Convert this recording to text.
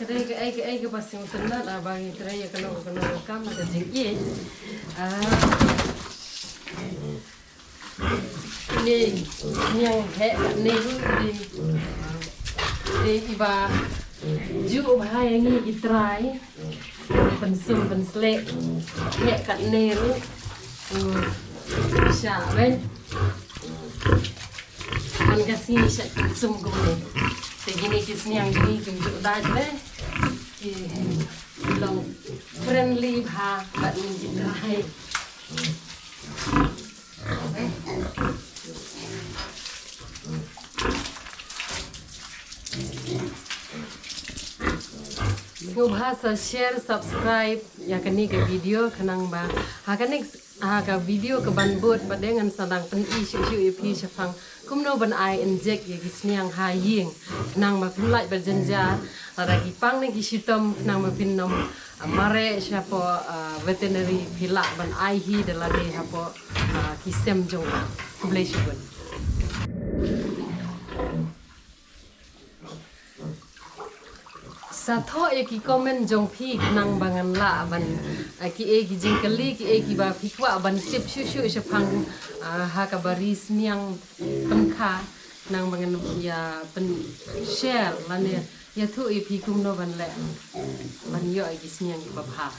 cái bác sĩ sinh nát à bagi terai cái nong cam ada tinggi ni yang he ni di iba ju bahaya ni terai pensum penslek he kat ni sya ben an kasi sya sum gum Tegini kisniang gini kumjuk dah je, long friendly bah, bat menjitai. Bahasa share, subscribe, ya kini ke video kenang bah, kini ke video ke banbut badengan sedang pen isu ipi sepang. Kumno ban ai inject ya kisniang haying nang mapulai berjenja lagi pang ni kisitom nang mapinom mare siapa veterinary pilak ban ai hi de lagi hapo kisem jong kubleshibun Satho ki komen jong pi nang bangan la ban ki jingkali ki ba pikwa ban tip shu sepang ha ka baris niang penkha nang bangan ya pen share lane ya thu pi kum no ban le ban yo ki sniang ba pha